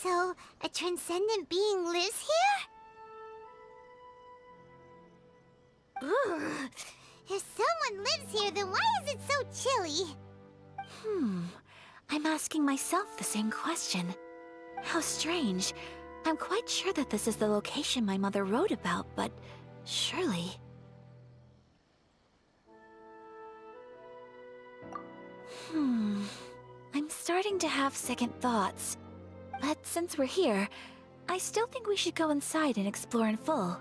So, a transcendent being lives here? Ooh. If someone lives here, then why is it so chilly? I'm asking myself the same question. How strange. I'm quite sure that this is the location my mother wrote about, but surely... I'm starting to have second thoughts. But since we're here, I still think we should go inside and explore in full.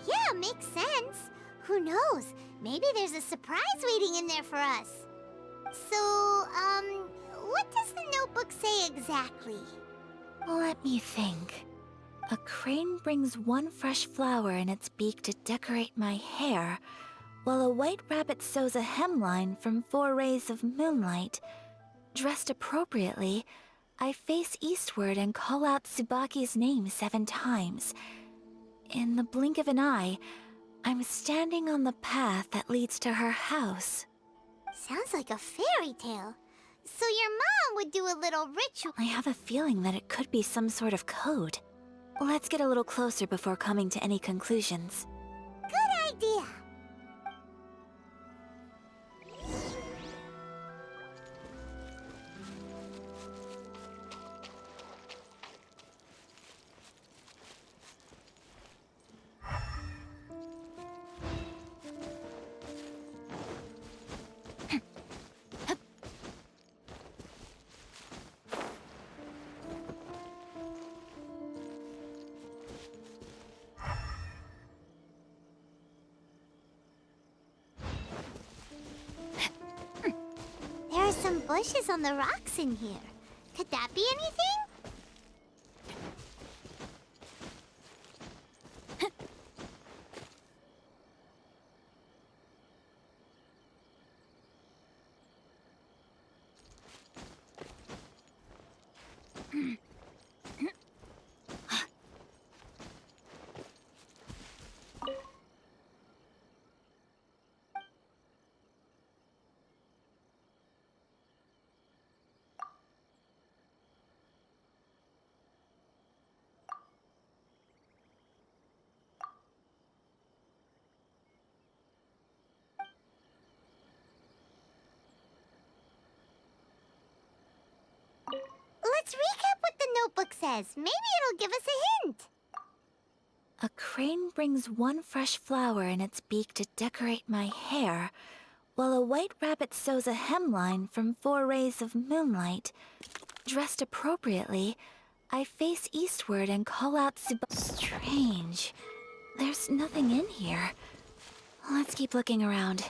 Yeah, makes sense. Who knows? Maybe there's a surprise waiting in there for us. So, what does the notebook say exactly? Let me think. A crane brings one fresh flower in its beak to decorate my hair, while a white rabbit sews a hemline from 4 rays of moonlight. Dressed appropriately, I face eastward and call out Tsubaki's name 7 times. In the blink of an eye, I'm standing on the path that leads to her house. Sounds like a fairy tale. So your mom would do a little ritual. I have a feeling that it could be some sort of code. Let's get a little closer before coming to any conclusions. Good idea. There are some bushes on the rocks in here. Could that be anything? Let's recap what the notebook says. Maybe it'll give us a hint. A crane brings one fresh flower in its beak to decorate my hair, while a white rabbit sews a hemline from 4 rays of moonlight. Dressed appropriately, I face eastward and call out Strange. There's nothing in here. Let's keep looking around.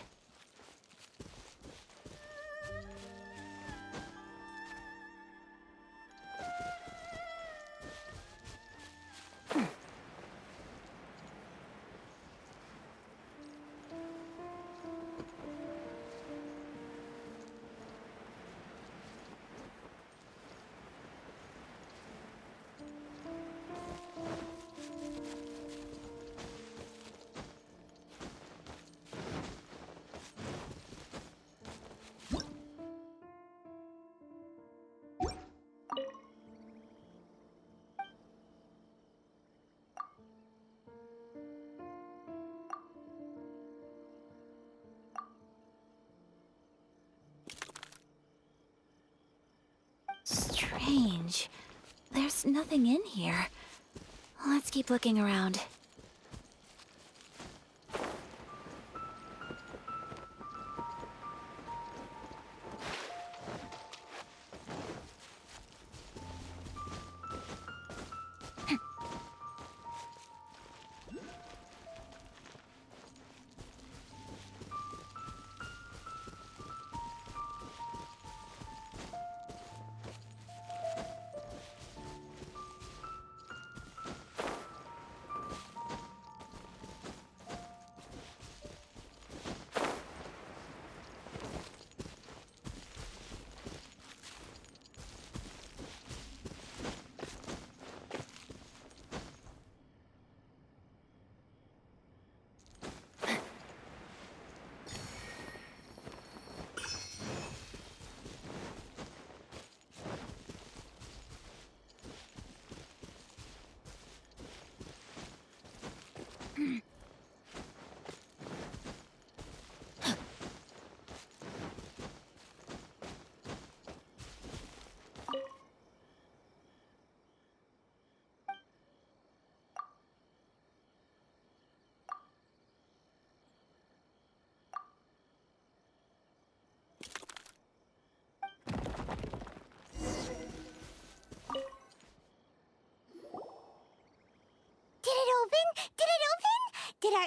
Strange. There's nothing in here. Let's keep looking around.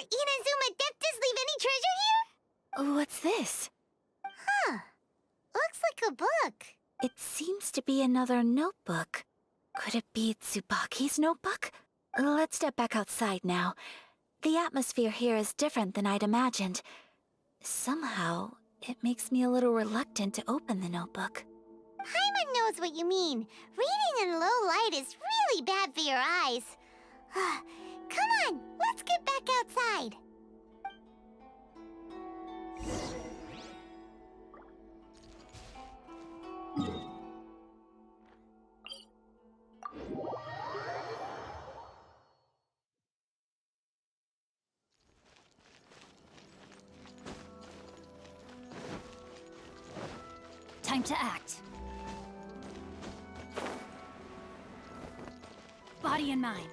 Inazuma Adeptus leave any treasure here? What's this? Huh. Looks like a book. It seems to be another notebook. Could it be Tsubaki's notebook? Let's step back outside now. The atmosphere here is different than I'd imagined. Somehow, it makes me a little reluctant to open the notebook. Paimon knows what you mean. Reading in low light is really bad for your eyes. Come on, let's get back outside. Time to act. Body and mind.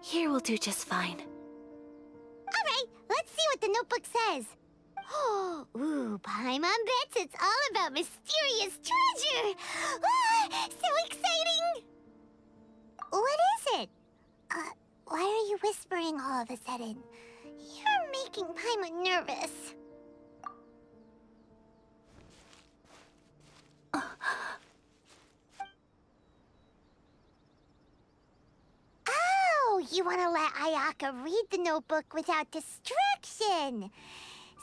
Here will do just fine. All right, let's see what the notebook says. Ooh, Paimon bets it's all about mysterious treasure. So exciting! What is it? Why are you whispering all of a sudden? You're making Paimon nervous. Oh, you want to let Ayaka read the notebook without distraction.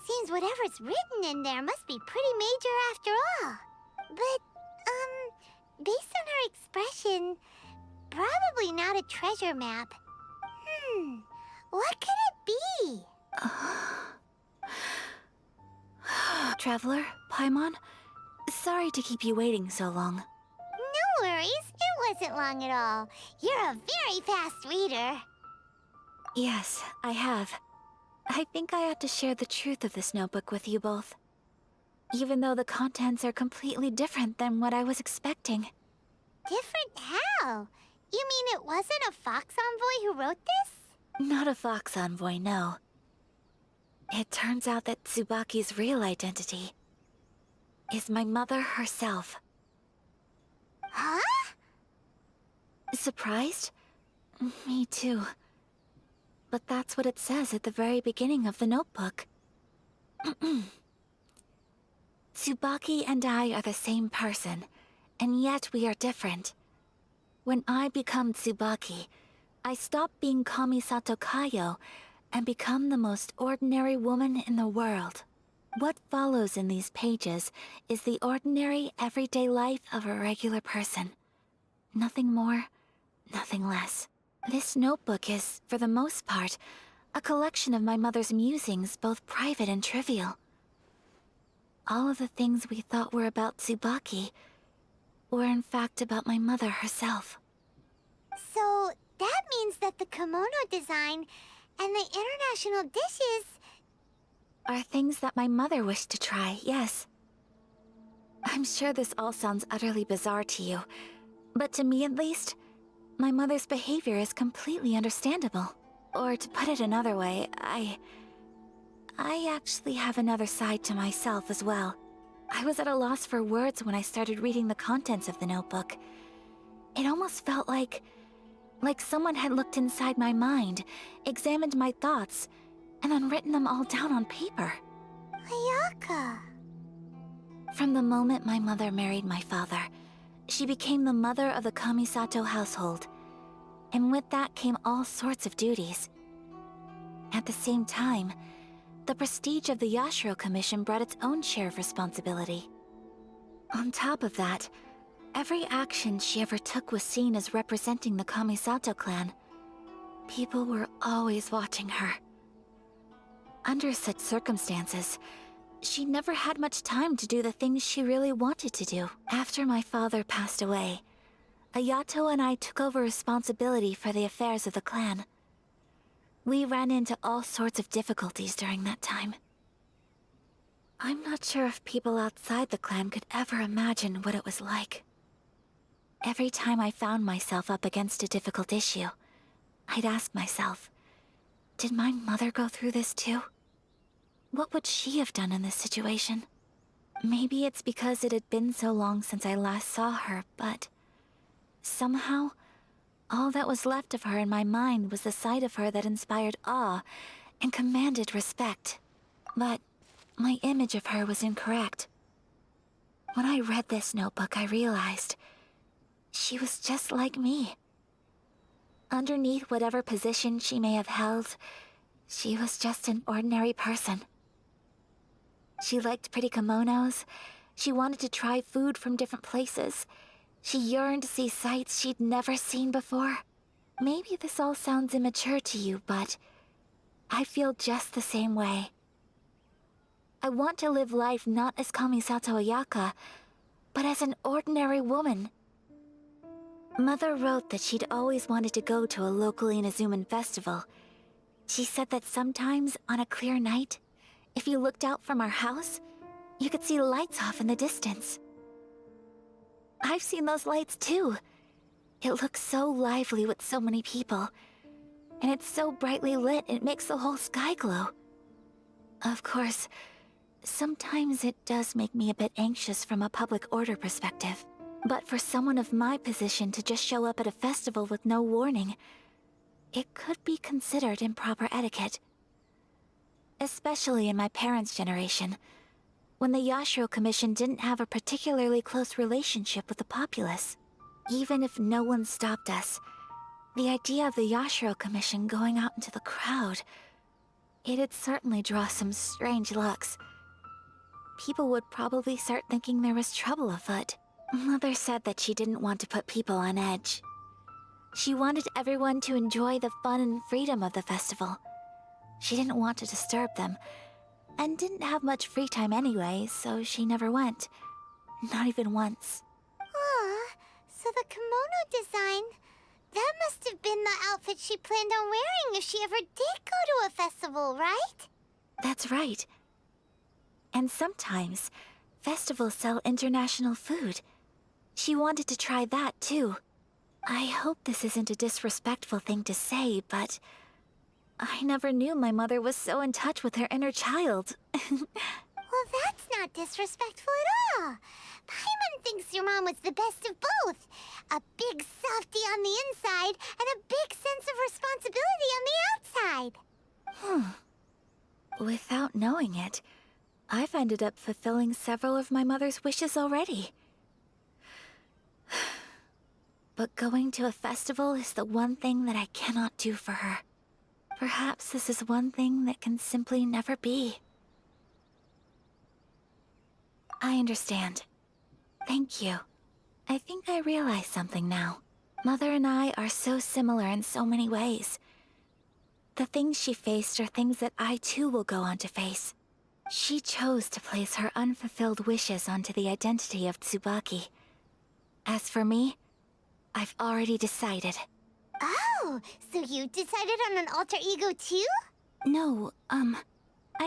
Seems whatever's written in there must be pretty major after all. But, based on her expression, probably not a treasure map. What could it be? Traveler, Paimon, sorry to keep you waiting so long. No worries, it wasn't long at all. You're a very fast reader. Yes, I have. I think I ought to share the truth of this notebook with you both. Even though the contents are completely different than what I was expecting. Different how? You mean it wasn't a Fox Envoy who wrote this? Not a Fox Envoy, no. It turns out that Tsubaki's real identity is my mother herself. Huh? Surprised? Me too. But that's what it says at the very beginning of the notebook. Tsubaki and I are the same person, and yet we are different. When I become Tsubaki, I stop being Kamisato Kayo and become the most ordinary woman in the world. What follows in these pages is the ordinary, everyday life of a regular person. Nothing more, nothing less. This notebook is, for the most part, a collection of my mother's musings, both private and trivial. All of the things we thought were about Tsubaki were in fact about my mother herself. So, that means that the kimono design and the international dishes are things that my mother wished to try, yes. I'm sure this all sounds utterly bizarre to you, but to me at least, my mother's behavior is completely understandable. Or to put it another way, I actually have another side to myself as well. I was at a loss for words when I started reading the contents of the notebook. It almost felt like someone had looked inside my mind, examined my thoughts, and then written them all down on paper. Ayaka. From the moment my mother married my father, she became the mother of the Kamisato household. And with that came all sorts of duties. At the same time, the prestige of the Yashiro Commission brought its own share of responsibility. On top of that, Every action she ever took was seen as representing the Kamisato clan. People were always watching her. Under such circumstances, she never had much time to do the things she really wanted to do. After my father passed away, Ayato and I took over responsibility for the affairs of the clan. We ran into all sorts of difficulties during that time. I'm not sure if people outside the clan could ever imagine what it was like. Every time I found myself up against a difficult issue, I'd ask myself, did my mother go through this too? What would she have done in this situation? Maybe it's because it had been so long since I last saw her, but somehow, all that was left of her in my mind was the sight of her that inspired awe and commanded respect. But my image of her was incorrect. When I read this notebook, I realized she was just like me. Underneath whatever position she may have held, she was just an ordinary person. She liked pretty kimonos. She wanted to try food from different places. She yearned to see sights she'd never seen before. Maybe this all sounds immature to you, but I feel just the same way. I want to live life not as Kamisato Ayaka, but as an ordinary woman. Mother wrote that she'd always wanted to go to a local Inazuman festival. She said that sometimes, on a clear night, if you looked out from our house, you could see lights off in the distance. I've seen those lights too. It looks so lively with so many people. And it's so brightly lit, it makes the whole sky glow. Of course, sometimes it does make me a bit anxious from a public order perspective. But for someone of my position to just show up at a festival with no warning, it could be considered improper etiquette. Especially in my parents' generation, when the Yashiro Commission didn't have a particularly close relationship with the populace. Even if no one stopped us, the idea of the Yashiro Commission going out into the crowd, it'd certainly draw some strange looks. People would probably start thinking there was trouble afoot. Mother said that she didn't want to put people on edge. She wanted everyone to enjoy the fun and freedom of the festival. She didn't want to disturb them, and didn't have much free time anyway, so she never went. Not even once. Aw, so the kimono design, that must have been the outfit she planned on wearing if she ever did go to a festival, right? That's right. And sometimes, festivals sell international food. She wanted to try that too. I hope this isn't a disrespectful thing to say, but I never knew my mother was so in touch with her inner child. Well, that's not disrespectful at all. Paimon thinks your mom was the best of both. A big softy on the inside and a big sense of responsibility on the outside. Without knowing it, I've ended up fulfilling several of my mother's wishes already. But going to a festival is the one thing that I cannot do for her. Perhaps this is one thing that can simply never be. I understand. Thank you. I think I realize something now. Mother and I are so similar in so many ways. The things she faced are things that I too will go on to face. She chose to place her unfulfilled wishes onto the identity of Tsubaki. As for me, I've already decided. Oh, so you decided on an alter ego too? No, I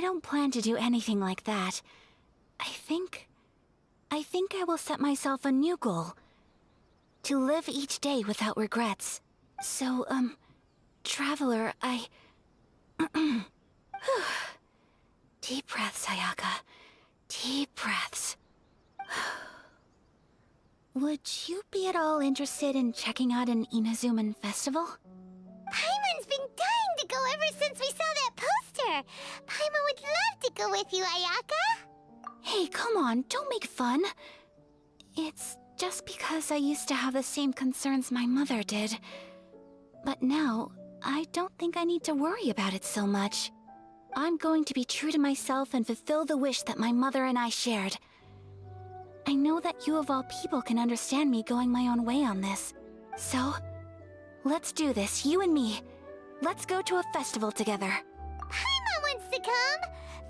don't plan to do anything like that. I think I will set myself a new goal. To live each day without regrets. So, Traveler, Deep breaths, Ayaka. Deep breaths. Would you be at all interested in checking out an Inazuman festival? Paimon's been dying to go ever since we saw that poster. Paimon would love to go with you, Ayaka. Hey, come on, don't make fun. It's just because I used to have the same concerns my mother did. But now, I don't think I need to worry about it so much. I'm going to be true to myself and fulfill the wish that my mother and I shared. I know that you of all people can understand me going my own way on this. So, let's do this, you and me. Let's go to a festival together. Paimon wants to come!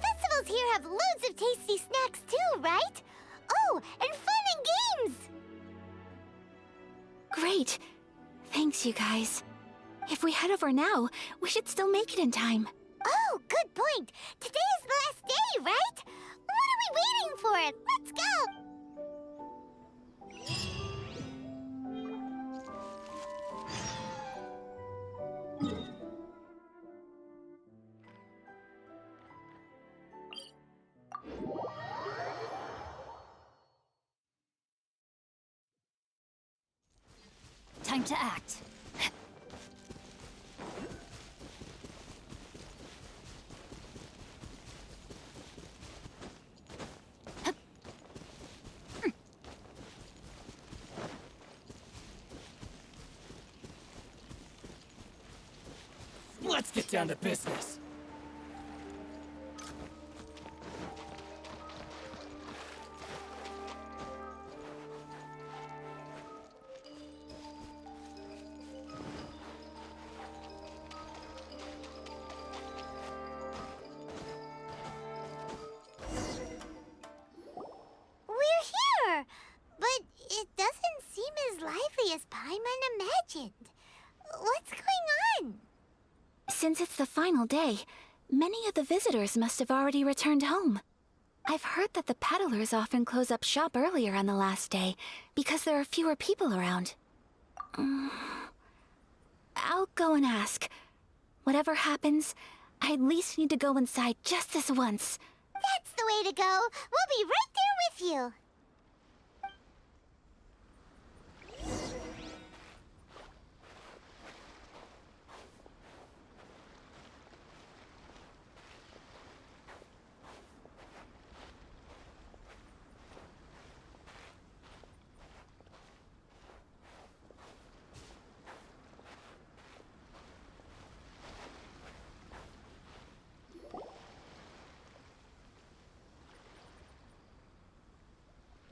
Festivals here have loads of tasty snacks too, right? Oh, and fun and games! Great. Thanks, you guys. If we head over now, we should still make it in time. Oh, good point! Today is the last day, right? What are we waiting for? Let's go! Time to act. Let's get down to business. We're here! But it doesn't seem as lively as Paimon imagined. What's going on? Since it's the final day, many of the visitors must have already returned home. I've heard that the peddlers often close up shop earlier on the last day because there are fewer people around. I'll go and ask. Whatever happens, I at least need to go inside just this once. That's the way to go. We'll be right there with you.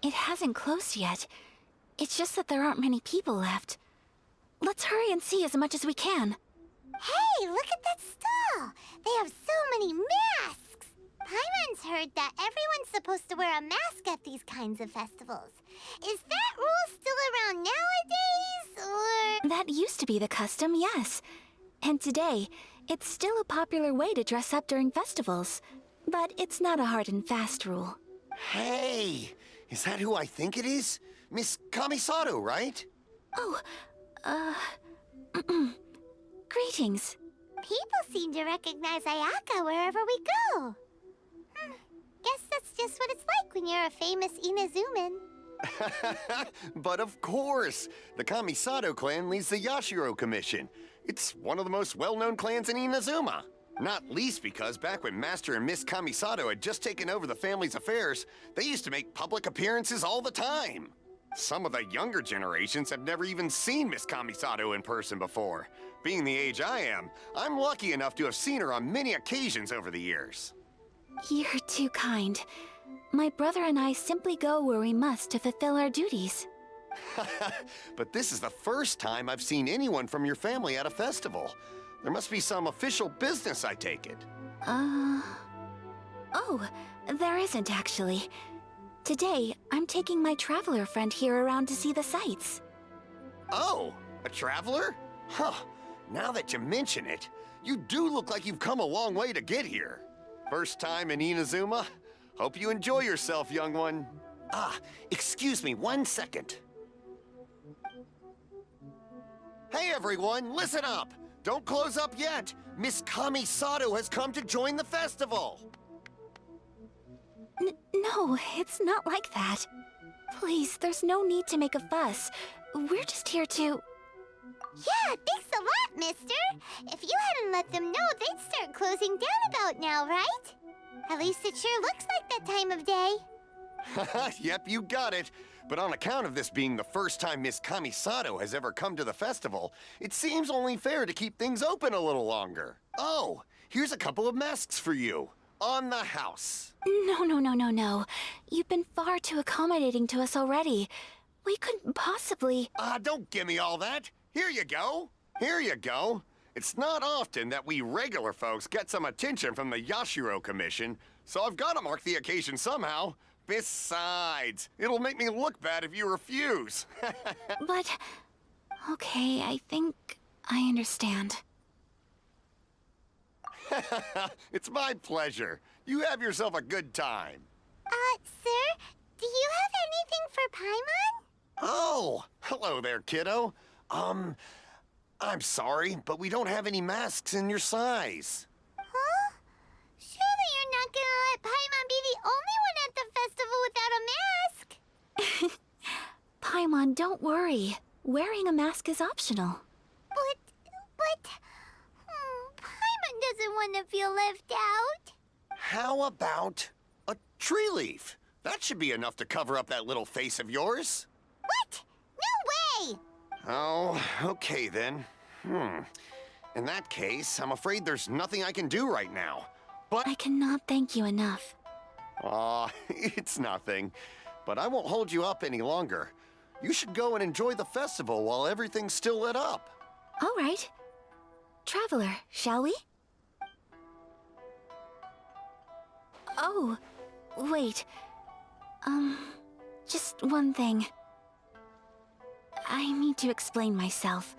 It hasn't closed yet. It's just that there aren't many people left. Let's hurry and see as much as we can. Hey, look at that stall! They have so many masks! Paimon's heard that everyone's supposed to wear a mask at these kinds of festivals. Is that rule still around nowadays, or...? That used to be the custom, yes. And today, it's still a popular way to dress up during festivals. But it's not a hard and fast rule. Hey! Is that who I think it is? Miss Kamisato, right? Oh, greetings. People seem to recognize Ayaka wherever we go. Guess that's just what it's like when you're a famous Inazuman. But of course! The Kamisato clan leads the Yashiro Commission. It's one of the most well-known clans in Inazuma. Not least because back when Master and Miss Kamisato had just taken over the family's affairs, they used to make public appearances all the time. Some of the younger generations have never even seen Miss Kamisato in person before. Being the age I am, I'm lucky enough to have seen her on many occasions over the years. You're too kind. My brother and I simply go where we must to fulfill our duties. But this is the first time I've seen anyone from your family at a festival. There must be some official business, I take it. Oh, there isn't actually. Today, I'm taking my traveler friend here around to see the sights. Oh, a traveler? Huh. Now that you mention it, you do look like you've come a long way to get here. First time in Inazuma? Hope you enjoy yourself, young one. Ah, excuse me 1 second. Hey everyone, listen up! Don't close up yet! Miss Kamisato has come to join the festival! No, it's not like that. Please, there's no need to make a fuss. We're just here to... Yeah, thanks a lot, mister. If you hadn't let them know, they'd start closing down about now, right? At least it sure looks like that time of day. Yep, you got it. But on account of this being the first time Miss Kamisato has ever come to the festival, it seems only fair to keep things open a little longer. Oh, here's a couple of masks for you. on the house. No. You've been far too accommodating to us already. We couldn't possibly... Don't give me all that. Here you go. Here you go. It's not often that we regular folks get some attention from the Yashiro Commission, so I've got to mark the occasion somehow. Besides, it'll make me look bad if you refuse. But... Okay, I think I understand. It's my pleasure. You have yourself a good time. Sir, do you have anything for Paimon? Oh, hello there, kiddo. I'm sorry, but we don't have any masks in your size. Huh? Surely you're not gonna let Paimon be the only one at the festival without a mask? Paimon, don't worry. Wearing a mask is optional. But... Paimon doesn't want to feel left out. How about a tree leaf? That should be enough to cover up that little face of yours. What? No way! Oh, okay then. In that case, I'm afraid there's nothing I can do right now. But... I cannot thank you enough. Aw, it's nothing. But I won't hold you up any longer. You should go and enjoy the festival while everything's still lit up. All right. Traveler, shall we? Oh, wait. Just one thing. I need to explain myself.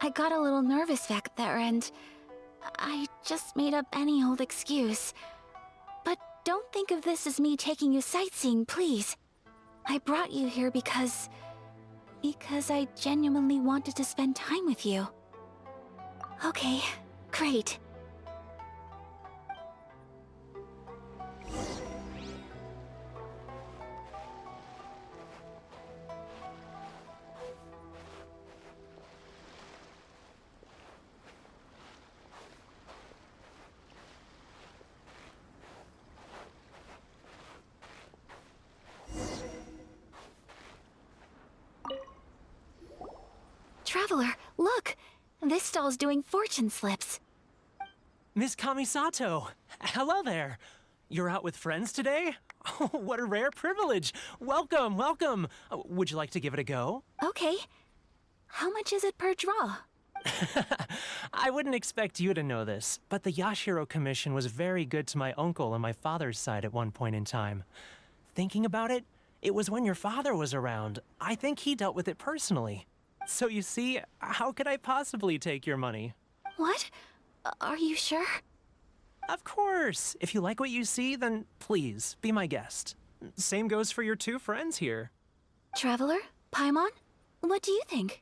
I got a little nervous back there and I just made up any old excuse. But don't think of this as me taking you sightseeing, please. I brought you here because I genuinely wanted to spend time with you. Okay, great. Traveler, look! This stall's doing fortune slips. Miss Kamisato, hello there. You're out with friends today? Oh, what a rare privilege. Welcome, welcome. Would you like to give it a go? Okay. How much is it per draw? I wouldn't expect you to know this, but the Yashiro Commission was very good to my uncle on my father's side at one point in time. Thinking about it, it was when your father was around. I think he dealt with it personally. So you see, how could I possibly take your money? What? Are you sure? Of course. If you like what you see, then please, be my guest. Same goes for your two friends here. Traveler? Paimon? What do you think?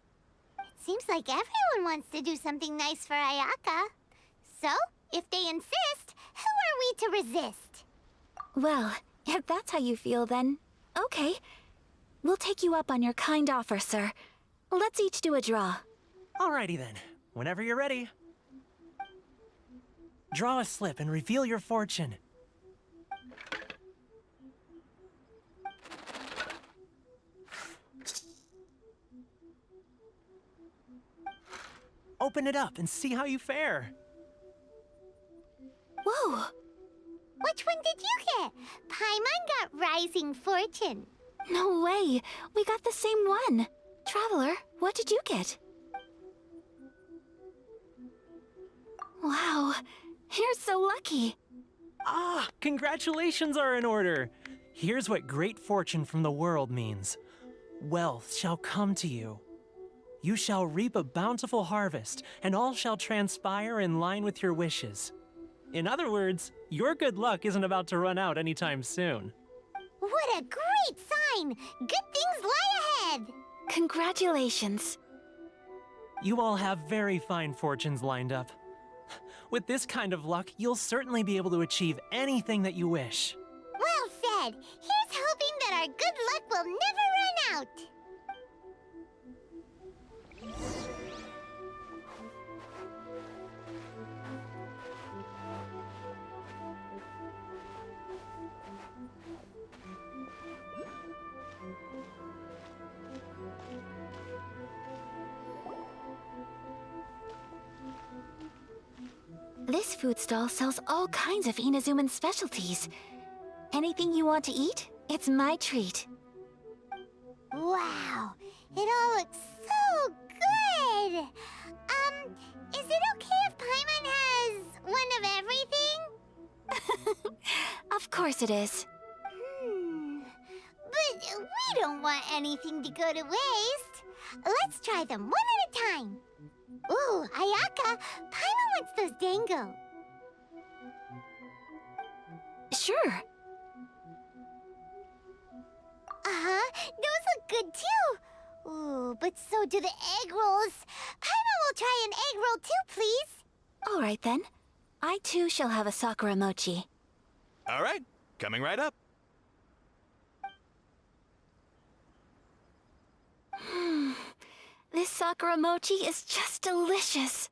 It seems like everyone wants to do something nice for Ayaka. So, if they insist, who are we to resist? Well, if that's how you feel, then okay. We'll take you up on your kind offer, sir. Let's each do a draw. Alrighty then. Whenever you're ready. Draw a slip and reveal your fortune. Open it up and see how you fare. Whoa! Which one did you get? Paimon got Rising Fortune. No way! We got the same one! Traveler, what did you get? Wow, you're so lucky. Ah, congratulations are in order. Here's what great fortune from the world means. Wealth shall come to you. You shall reap a bountiful harvest, and all shall transpire in line with your wishes. In other words, your good luck isn't about to run out anytime soon. What a great sign! Good things lie ahead! Congratulations. You all have very fine fortunes lined up. With this kind of luck, you'll certainly be able to achieve anything that you wish. Well said! Here's hoping that our good luck will never run out! This food stall sells all kinds of Inazuman specialties. Anything you want to eat, it's my treat. Wow, it all looks so good! Is it okay if Paimon has one of everything? Of course it is. But we don't want anything to go to waste. Let's try them one at a time. Ooh, Ayaka, Paimon wants those dango. Sure. Uh-huh, those look good too. Ooh, but so do the egg rolls. Paimon will try an egg roll too, please. All right then. I too shall have a Sakura mochi. All right, coming right up. This Sakura mochi is just delicious.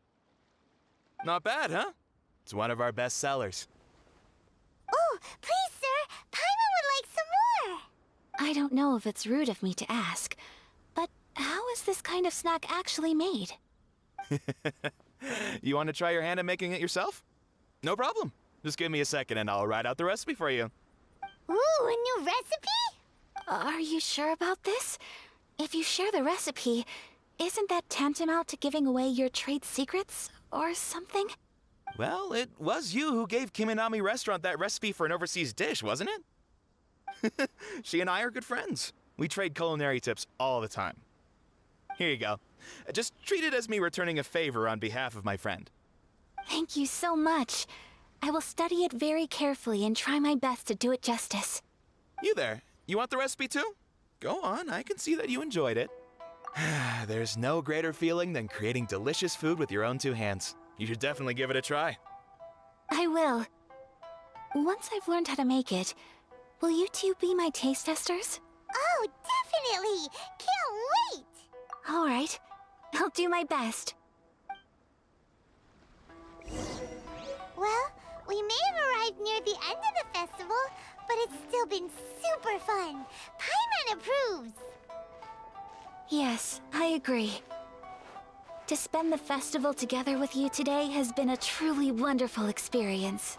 Not bad, huh? It's one of our best sellers. Oh, please, sir. Paimon would like some more. I don't know if it's rude of me to ask, but how is this kind of snack actually made? You want to try your hand at making it yourself? No problem. Just give me a second and I'll write out the recipe for you. Ooh, a new recipe? Are you sure about this? If you share the recipe, isn't that tantamount to giving away your trade secrets or something? Well, it was you who gave Kiminami Restaurant that recipe for an overseas dish, wasn't it? She and I are good friends. We trade culinary tips all the time. Here you go. Just treat it as me returning a favor on behalf of my friend. Thank you so much. I will study it very carefully and try my best to do it justice. You there, you want the recipe too? Go on, I can see that you enjoyed it. There's no greater feeling than creating delicious food with your own two hands. You should definitely give it a try. I will. Once I've learned how to make it, will you two be my taste testers? Oh, definitely. Can't wait. All right. I'll do my best. Well, we may have arrived near the end of the festival, but it's still been super fun. Paimon approves. Yes, I agree. To spend the festival together with you today has been a truly wonderful experience.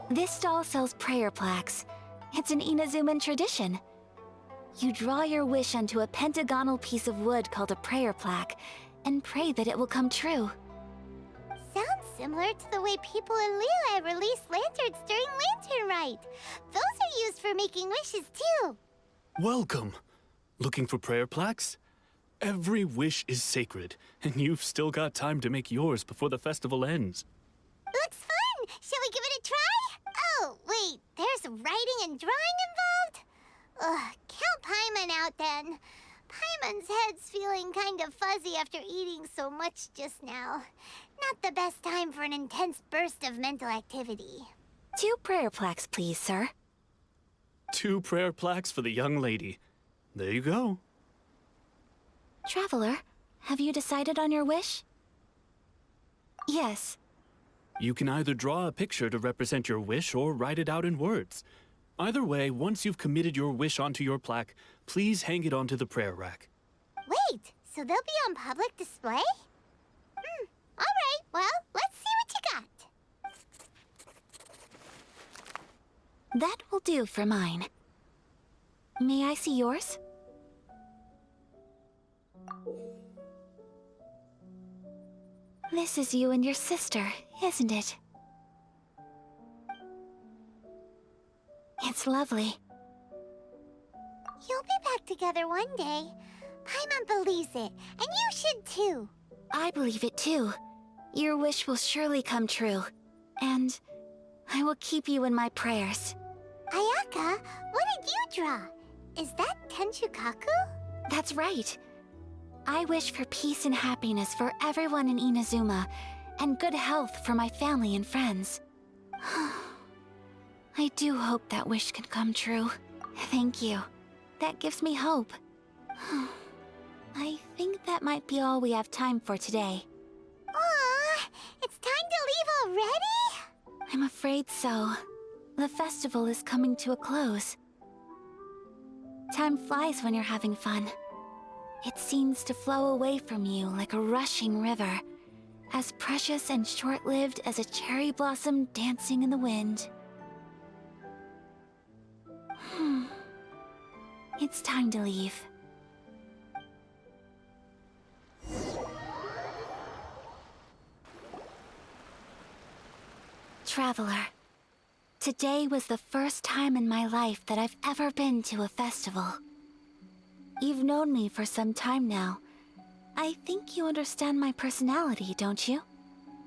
This stall sells prayer plaques. It's an Inazuman tradition. You draw your wish onto a pentagonal piece of wood called a prayer plaque, and pray that it will come true. Sounds similar to the way people in Liyue release lanterns during Lantern Rite. Those are used for making wishes too. Welcome. Looking for prayer plaques? Every wish is sacred, and you've still got time to make yours before the festival ends. Looks fun! Shall we give it a try? Oh, wait, there's writing and drawing involved? Ugh, count Paimon out then. Paimon's head's feeling kind of fuzzy after eating so much just now. Not the best time for an intense burst of mental activity. 2 prayer plaques, please, sir. 2 prayer plaques for the young lady. There you go. Traveler, have you decided on your wish? Yes. You can either draw a picture to represent your wish or write it out in words. Either way, once you've committed your wish onto your plaque, please hang it onto the prayer rack. Wait, so they'll be on public display? All right, well, let's see what you got. That will do for mine. May I see yours? This is you and your sister, isn't it? It's lovely. You'll be back together one day. Paimon believes it, and you should too. I believe it too. Your wish will surely come true. And I will keep you in my prayers. Ayaka, what did you draw? Is that Tenchukaku? That's right. I wish for peace and happiness for everyone in Inazuma, and good health for my family and friends. I do hope that wish can come true. Thank you. That gives me hope. I think that might be all we have time for today. Aw, it's time to leave already? I'm afraid so. The festival is coming to a close. Time flies when you're having fun. It seems to flow away from you like a rushing river, as precious and short-lived as a cherry blossom dancing in the wind. It's time to leave. Traveler, today was the first time in my life that I've ever been to a festival. You've known me for some time now. I think you understand my personality, don't you?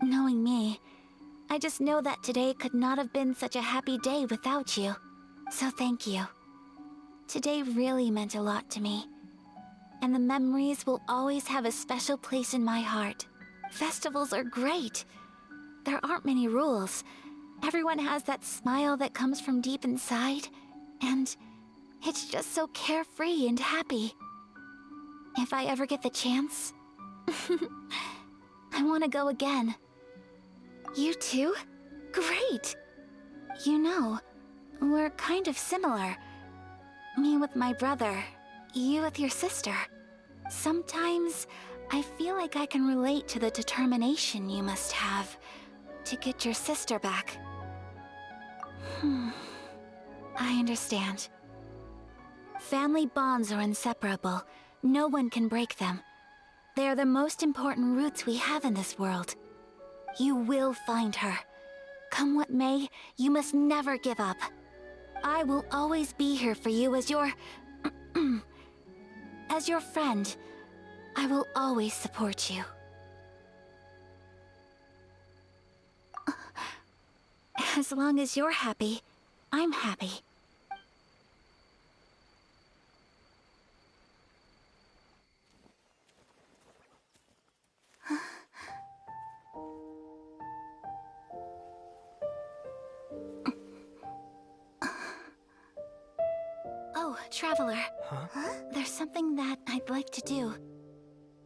Knowing me, I just know that today could not have been such a happy day without you. So thank you. Today really meant a lot to me. And the memories will always have a special place in my heart. Festivals are great. There aren't many rules. Everyone has that smile that comes from deep inside. And it's just so carefree and happy. If I ever get the chance, I want to go again. You too? Great! You know, we're kind of similar. Me with my brother, you with your sister. Sometimes I feel like I can relate to the determination you must have to get your sister back. I understand. Family bonds are inseparable. No one can break them. They are the most important roots we have in this world. You will find her. Come what may, you must never give up. I will always be here for you as your... as your friend. I will always support you. As long as you're happy, I'm happy. Oh, Traveler. Huh? There's something that I'd like to do.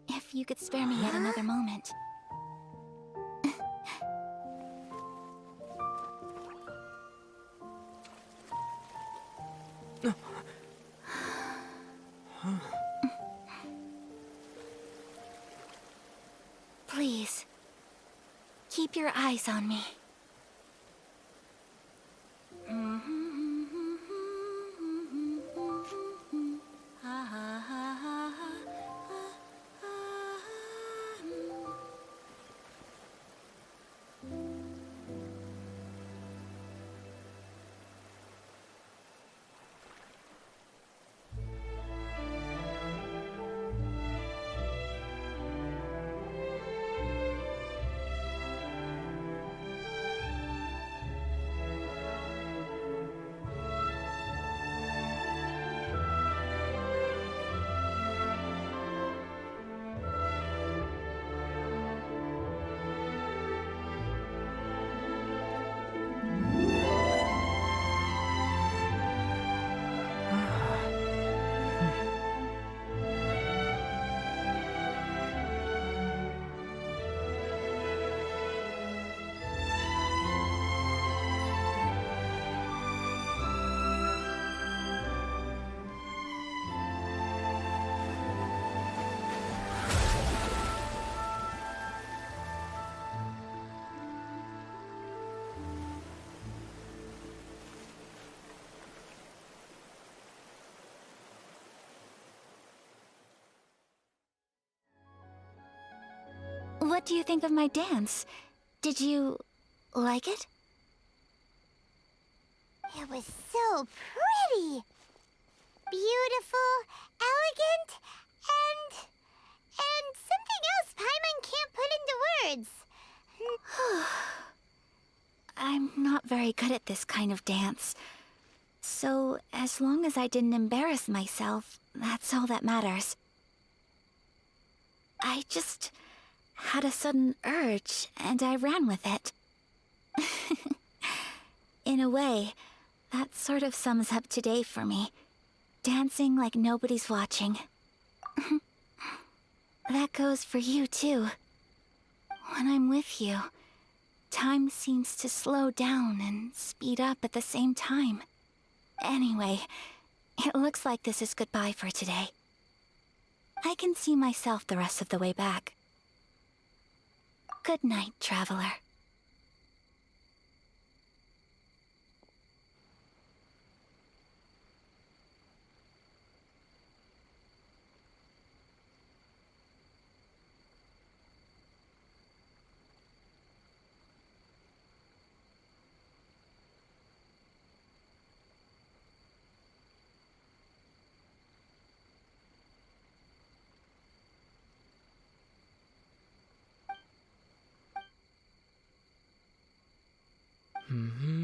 If you could spare me yet another moment. Please, keep your eyes on me. What do you think of my dance? Did you like it? It was so pretty. Beautiful, elegant, and something else Paimon can't put into words. I'm not very good at this kind of dance. So, as long as I didn't embarrass myself, that's all that matters. I just had a sudden urge, and I ran with it. In a way, that sort of sums up today for me. Dancing like nobody's watching. That goes for you, too. When I'm with you, time seems to slow down and speed up at the same time. Anyway, it looks like this is goodbye for today. I can see myself the rest of the way back. Good night, traveler. Mm-hmm.